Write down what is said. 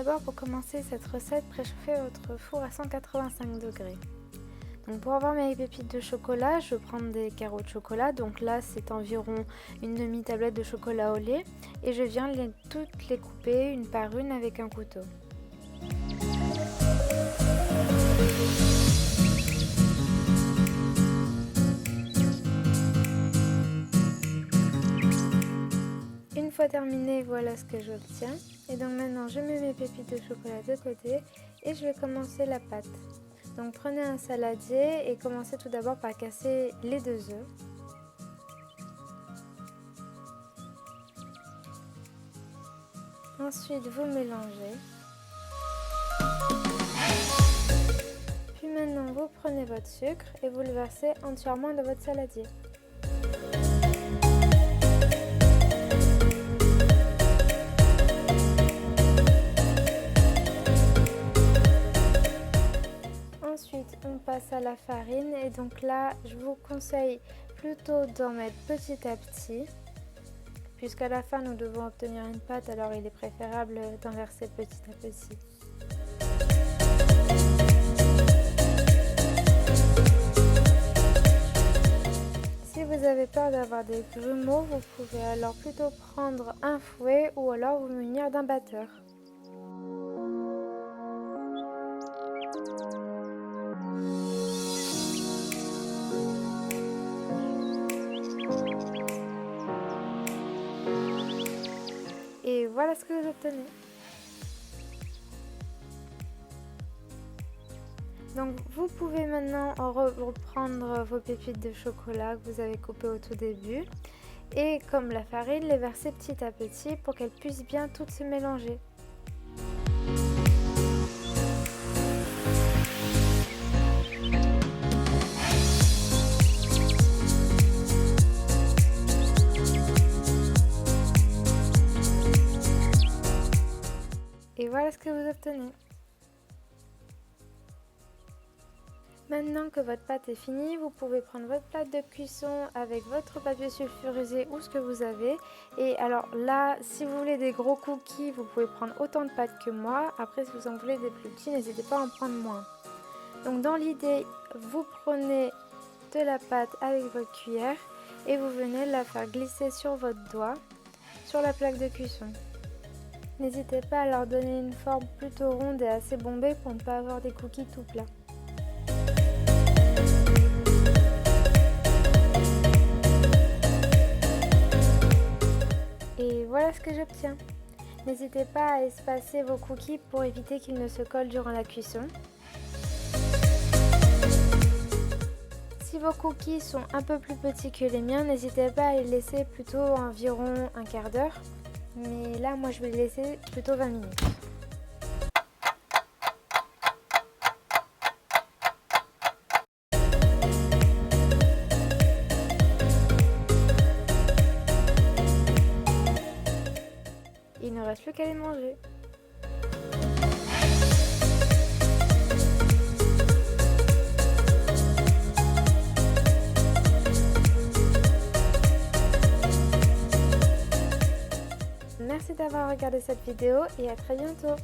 d'abord, pour commencer cette recette, préchauffez votre four à 185 degrés. Donc pour avoir mes pépites de chocolat, je vais prendre des carreaux de chocolat. Donc là, c'est environ une demi-tablette de chocolat au lait. Et je viens toutes les couper une par une avec un couteau. Une fois terminé, voilà ce que j'obtiens. Et donc maintenant, je mets mes pépites de chocolat de côté et je vais commencer la pâte. Donc prenez un saladier et commencez tout d'abord par casser les 2 œufs. Ensuite, vous mélangez. Puis maintenant, vous prenez votre sucre et vous le versez entièrement dans votre saladier. Ensuite, on passe à la farine et donc là, je vous conseille plutôt d'en mettre petit à petit. Puisqu'à la fin, nous devons obtenir une pâte, alors il est préférable d'en verser petit à petit. Si vous avez peur d'avoir des grumeaux, vous pouvez alors plutôt prendre un fouet ou alors vous munir d'un batteur. Et voilà ce que vous obtenez. Donc vous pouvez maintenant reprendre vos pépites de chocolat que vous avez coupées au tout début et comme la farine, les verser petit à petit pour qu'elles puissent bien toutes se mélanger. Et voilà ce que vous obtenez. Maintenant que votre pâte est finie, vous pouvez prendre votre plate de cuisson avec votre papier sulfurisé ou ce que vous avez. Et alors là, si vous voulez des gros cookies, vous pouvez prendre autant de pâte que moi. Après, si vous en voulez des plus petits, n'hésitez pas à en prendre moins. Donc dans l'idée, vous prenez de la pâte avec votre cuillère et vous venez la faire glisser sur votre doigt, sur la plaque de cuisson. N'hésitez pas à leur donner une forme plutôt ronde et assez bombée pour ne pas avoir des cookies tout plats. Et voilà ce que j'obtiens. N'hésitez pas à espacer vos cookies pour éviter qu'ils ne se collent durant la cuisson. Si vos cookies sont un peu plus petits que les miens, n'hésitez pas à les laisser plutôt environ un quart d'heure. Mais là, moi, je vais les laisser plutôt 20 minutes. Il ne reste plus qu'à les manger. Merci d'avoir regardé cette vidéo et à très bientôt.